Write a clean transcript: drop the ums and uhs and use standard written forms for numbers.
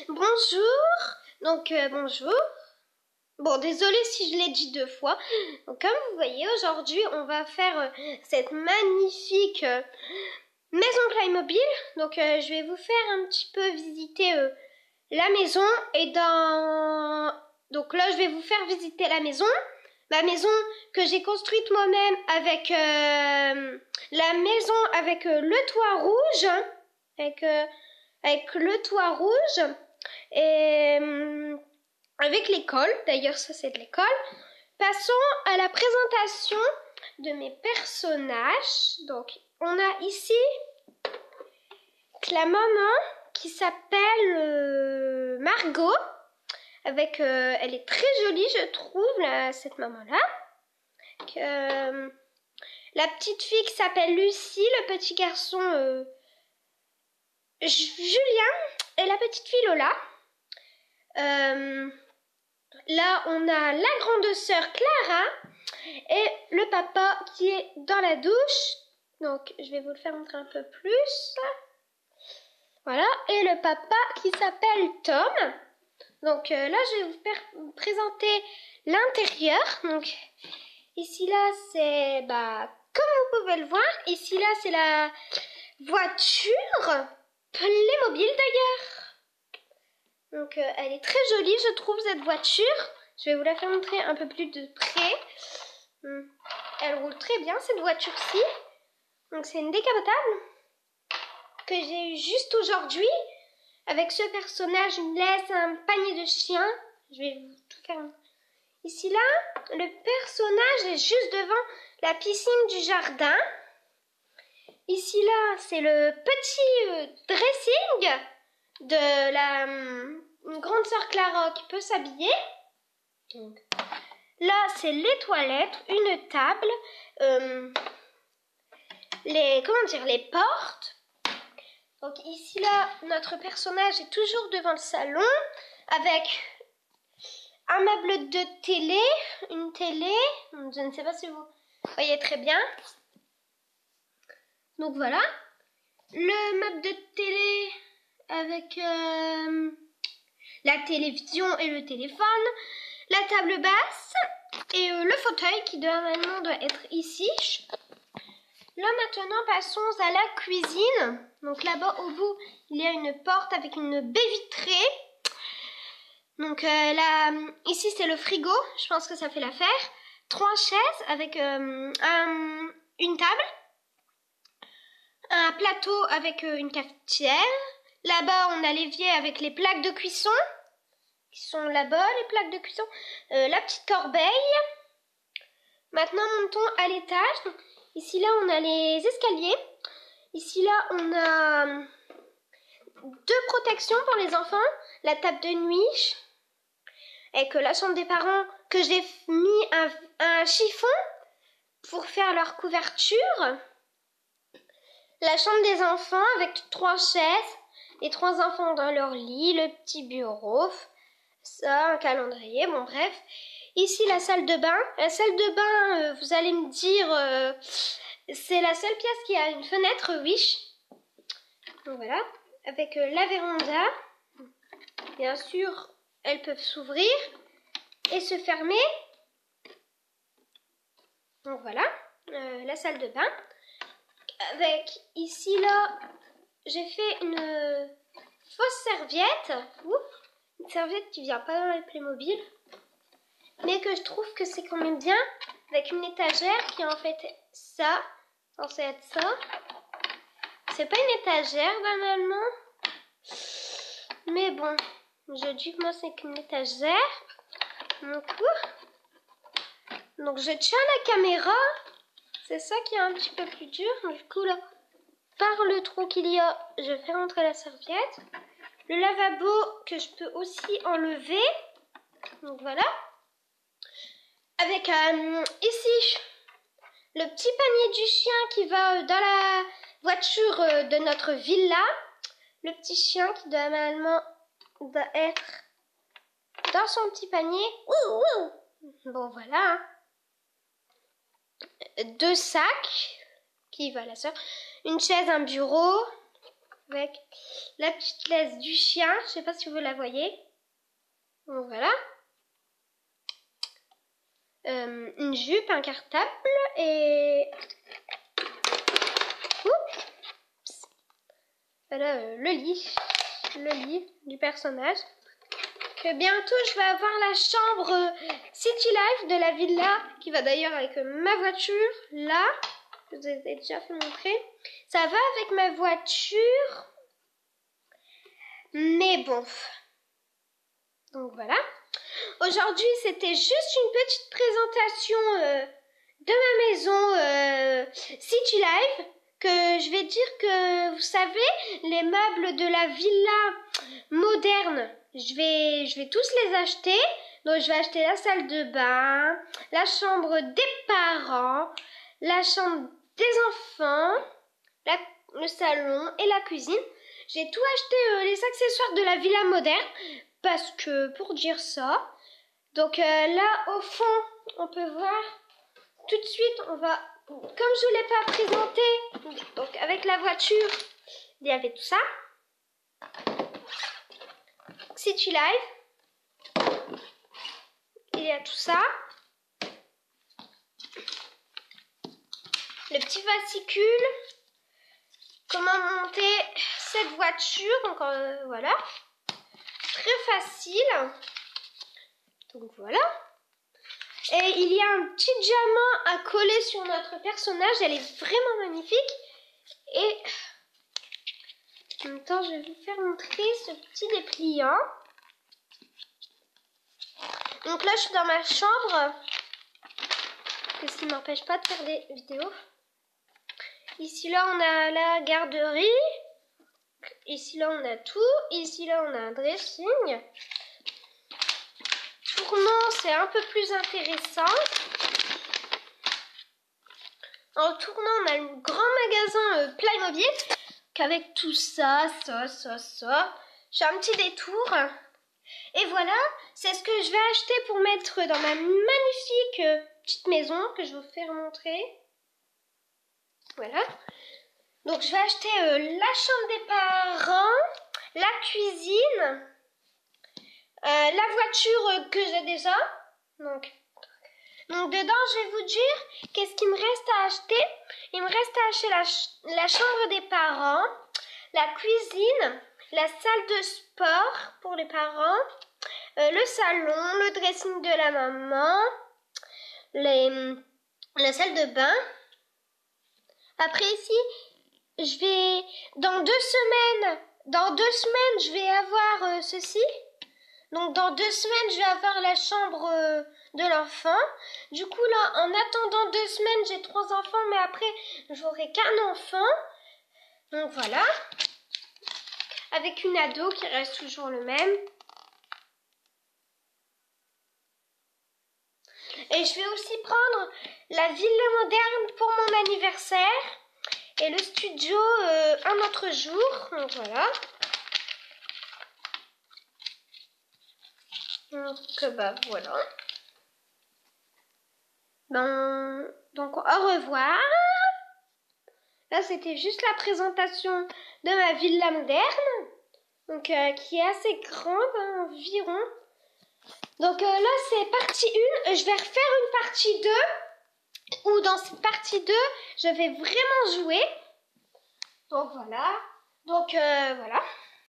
Bonjour. Bonjour. Bon, désolée si je l'ai dit 2 fois. Donc, comme vous voyez, aujourd'hui, on va faire cette magnifique maison Playmobil. Donc, je vais vous faire un petit peu visiter la maison. Donc là, je vais vous faire visiter la maison. Ma maison que j'ai construite moi-même avec la maison avec le toit rouge. Avec le toit rouge. Et avec l'école, d'ailleurs ça c'est de l'école. Passons à la présentation de mes personnages. Donc on a ici la maman qui s'appelle Margot. Elle est très jolie je trouve cette maman-là. La petite fille qui s'appelle Lucie, le petit garçon Julien et la petite fille Lola. Là, on a la grande sœur Clara et le papa qui est dans la douche. Donc, je vais vous le faire montrer un peu plus. Voilà. Et le papa qui s'appelle Tom. Donc, là, je vais vous présenter l'intérieur. Donc, ici, là, c'est, comme vous pouvez le voir, ici, là, c'est la voiture Playmobil d'ailleurs. Donc elle est très jolie je trouve cette voiture. Je vais vous la faire montrer un peu plus de près. Elle roule très bien cette voiture-ci. Donc c'est une décapotable que j'ai eu juste aujourd'hui. Avec ce personnage, une laisse, un panier de chien. Je vais vous tout faire. Ici là, le personnage est juste devant la piscine du jardin. Ici là, c'est le petit dressing de la grande sœur Clara qui peut s'habiller. Là, c'est les toilettes, une table, les portes. Donc ici là, notre personnage est toujours devant le salon avec un meuble de télé, une télé. Je ne sais pas si vous voyez très bien. Donc voilà, le meuble de télé avec la télévision et le téléphone, la table basse et le fauteuil qui normalement doit être ici. Là maintenant passons à la cuisine. Donc là-bas au bout il y a une porte avec une baie vitrée. Donc là ici c'est le frigo, je pense que ça fait l'affaire. 3 chaises avec une table. Un plateau avec une cafetière. Là-bas, on a l'évier avec les plaques de cuisson. Qui sont là-bas, les plaques de cuisson. La petite corbeille. Maintenant, montons à l'étage. Ici, là, on a les escaliers. Ici, là, on a 2 protections pour les enfants. La table de nuit. Avec la chambre des parents que j'ai mis un chiffon pour faire leur couverture. La chambre des enfants avec 3 chaises, les 3 enfants dans leur lit, le petit bureau, ça, un calendrier, bon bref. Ici la salle de bain. La salle de bain, vous allez me dire, c'est la seule pièce qui a une fenêtre, oui. Donc voilà, avec la véranda. Bien sûr, elles peuvent s'ouvrir et se fermer. Donc voilà, la salle de bain. Avec ici là, j'ai fait une fausse serviette. Une serviette qui vient pas dans les Playmobil, mais que je trouve que c'est quand même bien. Avec une étagère qui est en fait ça, censé être ça. C'est pas une étagère normalement, mais bon, je dis que moi c'est qu'une étagère. Donc je tiens la caméra. C'est ça qui est un petit peu plus dur. Du coup, là, par le trou qu'il y a, je fais rentrer la serviette. Le lavabo que je peux aussi enlever. Donc voilà. Avec ici, le petit panier du chien qui va dans la voiture de notre villa. Le petit chien qui normalement doit être dans son petit panier. Bon, voilà. 2 sacs qui va la sœur, une chaise, un bureau, avec la petite laisse du chien. Je sais pas si vous la voyez. Donc voilà. Une jupe, un cartable et oups. Voilà le lit du personnage. Que bientôt je vais avoir la chambre City Life de la villa qui va d'ailleurs avec ma voiture là. Je vous ai déjà fait montrer. Ça va avec ma voiture. Mais bon. Donc voilà. Aujourd'hui, c'était juste une petite présentation de ma maison City Life. Que je vais dire que, vous savez, les meubles de la villa moderne, je vais tous les acheter. Donc, je vais acheter la salle de bain, la chambre des parents, la chambre des enfants, le salon et la cuisine. J'ai tout acheté les accessoires de la villa moderne parce que pour dire ça. Donc là au fond on peut voir tout de suite on va comme je vous l'ai pas présenté donc avec la voiture il y avait tout ça. City Life. Il y a tout ça. Le petit fascicule. Comment monter cette voiture. Donc voilà. Très facile. Donc voilà. Et il y a un petit diamant à coller sur notre personnage. Elle est vraiment magnifique. Et en même temps, je vais vous faire montrer ce petit dépliant. Donc là, je suis dans ma chambre. Ce qui ne m'empêche pas de faire des vidéos. Ici, là, on a la garderie. Ici, là, on a tout. Ici, là, on a un dressing. Tournant, c'est un peu plus intéressant. En tournant, on a le grand magasin Playmobil. Avec tout ça. Je fais un petit détour. Et voilà, c'est ce que je vais acheter pour mettre dans ma magnifique petite maison que je vais vous faire montrer. Voilà. Donc je vais acheter la chambre des parents, la cuisine, la voiture que j'ai déjà. Donc dedans, je vais vous dire qu'est-ce qu'il me reste à acheter. Il me reste à acheter la chambre des parents, la cuisine, la salle de sport pour les parents, le salon, le dressing de la maman, la salle de bain. Après ici, je vais dans 2 semaines, je vais avoir ceci. Donc dans 2 semaines, je vais avoir la chambre de l'enfant. Du coup là, en attendant 2 semaines, j'ai 3 enfants, mais après, j'aurai qu'un enfant. Donc voilà. Avec une ado qui reste toujours le même. Et je vais aussi prendre la villa moderne pour mon anniversaire. Et le studio un autre jour. Donc voilà. Donc bah voilà. Donc au revoir. Là c'était juste la présentation de ma villa moderne. Donc qui est assez grande environ. Donc là c'est partie 1. Je vais refaire une partie 2. Où dans cette partie 2 je vais vraiment jouer. Donc voilà. Donc voilà.